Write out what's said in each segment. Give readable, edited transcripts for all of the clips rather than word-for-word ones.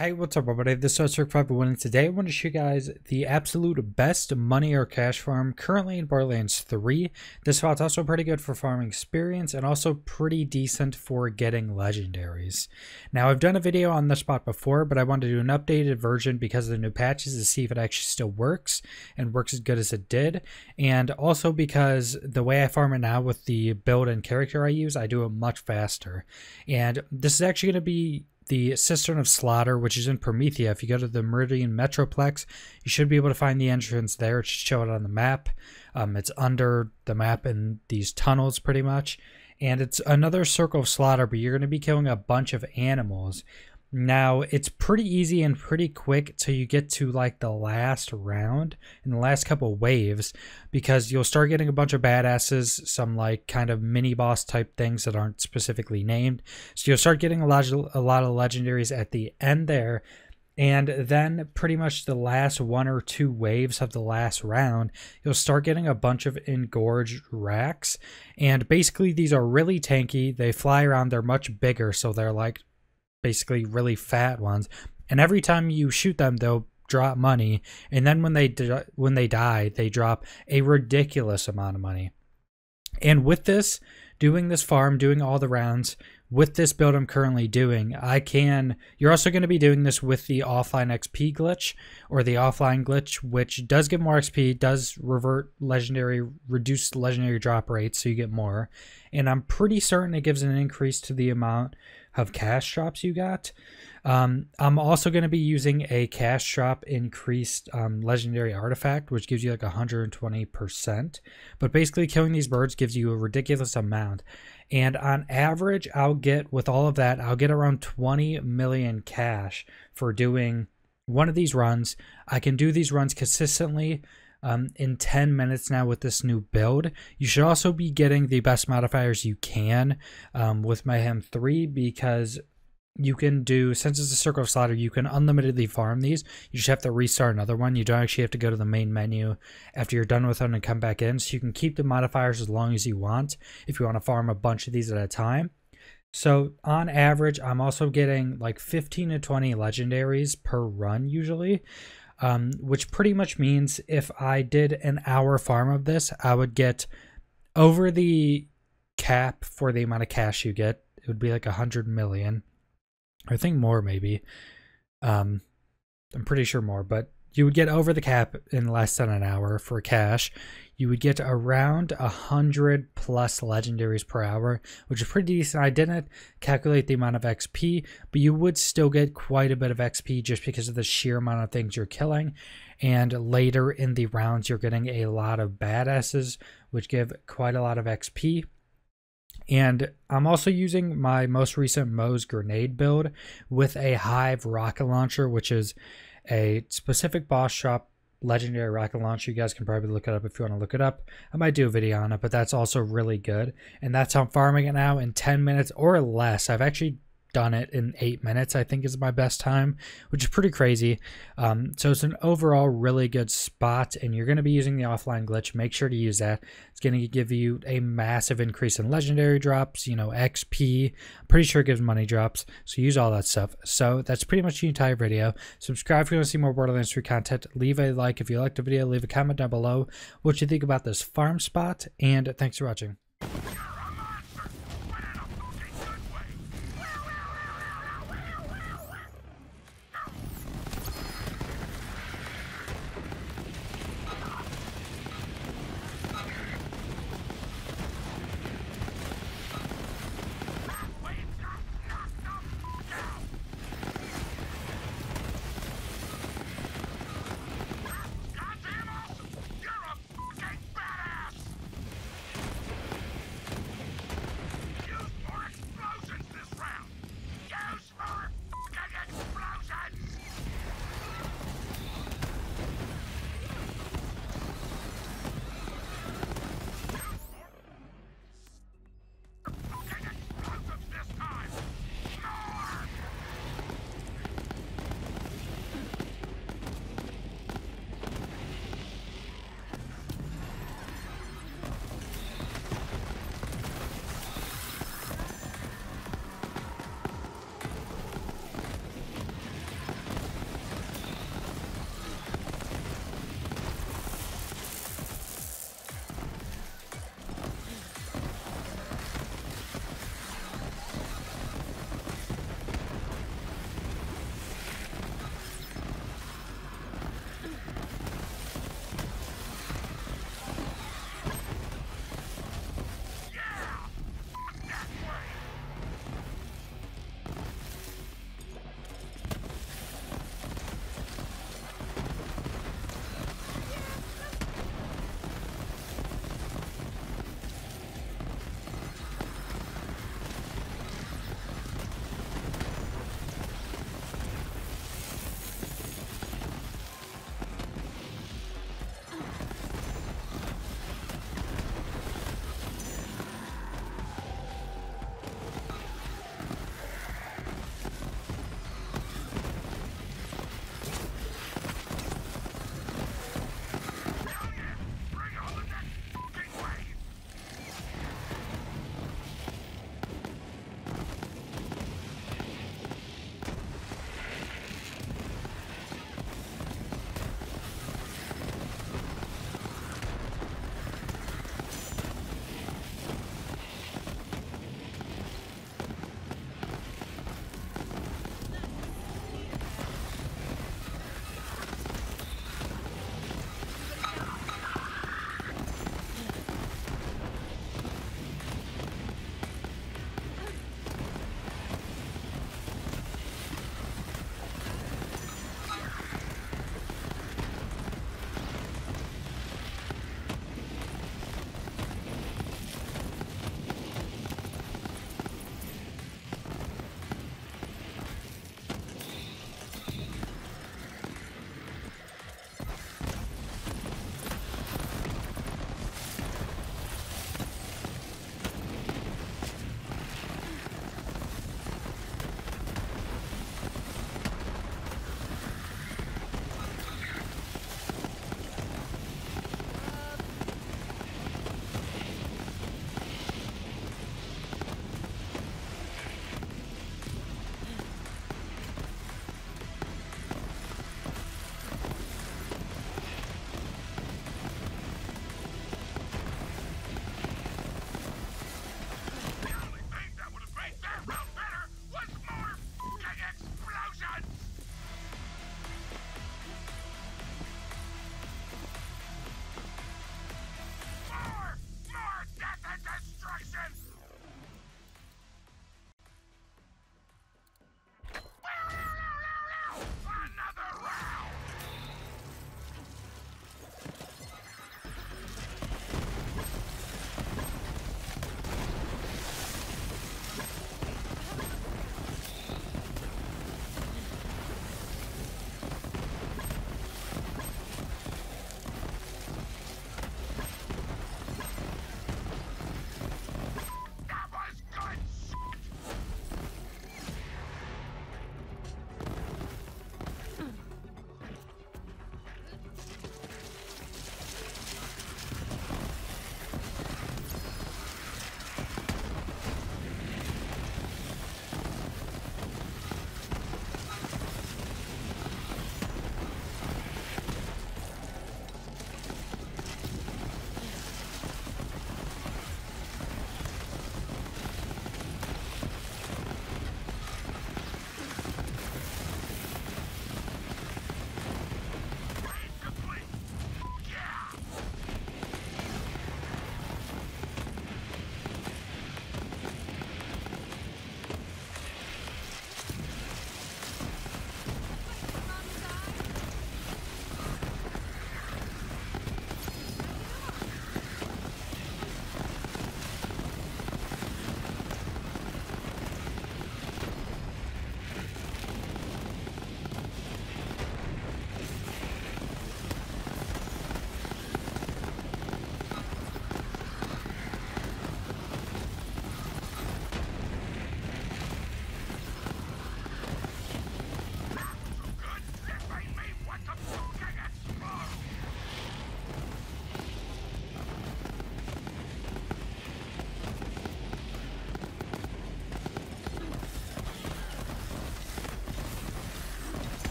Hey, what's up everybody, this is Rick501 and today I want to show you guys the absolute best money or cash farm currently in Borderlands 3. This spot's also pretty good for farming experience and also pretty decent for getting legendaries. Now I've done a video on this spot before, but I wanted to do an updated version because of the new patches to see if it actually still works and works as good as it did. And also because the way I farm it now with the build and character I use, I do it much faster. And this is actually going to be the Cistern of Slaughter, which is in Promethea. If you go to the Meridian Metroplex, you should be able to find the entrance there. It should show it on the map. It's under the map in these tunnels pretty much. And it's another Circle of Slaughter, but you're going to be killing a bunch of animals. Now, it's pretty easy and pretty quick till you get to like the last round and the last couple waves, because you'll start getting a bunch of badasses, some like kind of mini boss type things that aren't specifically named. So you'll start getting a lot of legendaries at the end there. And then pretty much the last one or two waves of the last round, you'll start getting a bunch of engorged racks. And basically these are really tanky. They fly around. They're much bigger. So they're like basically really fat ones, and every time you shoot them they'll drop money, and then when they die they drop a ridiculous amount of money. And with this, doing this farm, doing all the rounds with this build I'm currently doing, you're also going to be doing this with the offline XP glitch, or the offline glitch, which does give more XP, does reduce legendary drop rates, so you get more. And I'm pretty certain it gives an increase to the amount of cash drops you got. I'm also going to be using a cash drop increased legendary artifact, which gives you like 120%. But basically killing these birds gives you a ridiculous amount. And on average, I'll get, with all of that, I'll get around 20 million cash for doing one of these runs. I can do these runs consistently in 10 minutes now with this new build. You should also be getting the best modifiers you can with Mayhem 3, because you can do, since it's a Circle of Slaughter, you can unlimitedly farm these. You just have to restart another one. You don't actually have to go to the main menu after you're done with them and come back in. So you can keep the modifiers as long as you want if you want to farm a bunch of these at a time. So on average, I'm also getting like 15 to 20 legendaries per run usually. Which pretty much means if I did an hour farm of this, I would get over the cap for the amount of cash you get. It would be like 100 million. I think more maybe. I'm pretty sure more, but you would get over the cap in less than an hour for cash. You would get around 100 plus legendaries per hour, which is pretty decent. I didn't calculate the amount of XP, but you would still get quite a bit of XP just because of the sheer amount of things you're killing. And later in the rounds, you're getting a lot of badasses, which give quite a lot of XP. And I'm also using my most recent Moe's grenade build with a Hive rocket launcher, which is a specific boss shop legendary rocket launcher. You guys can probably look it up if you want to look it up. I might do a video on it, but that's also really good. And that's how I'm farming it now in 10 minutes or less. I've actually done it in 8 minutes, I think, is my best time, which is pretty crazy. So it's an overall really good spot, and you're going to be using the offline glitch. Make sure to use that. It's going to give you a massive increase in legendary drops, you know, XP. I'm pretty sure it gives money drops, so use all that stuff. So that's pretty much the entire video. Subscribe if you want to see more Borderlands 3 content. Leave a like if you liked the video. Leave a comment down below what you think about this farm spot, and thanks for watching.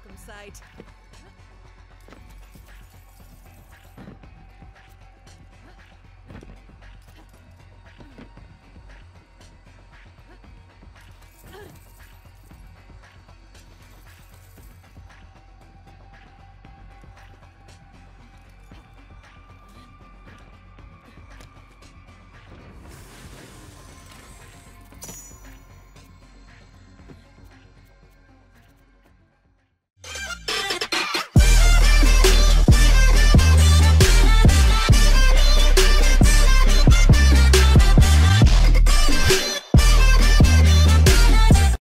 welcome sight.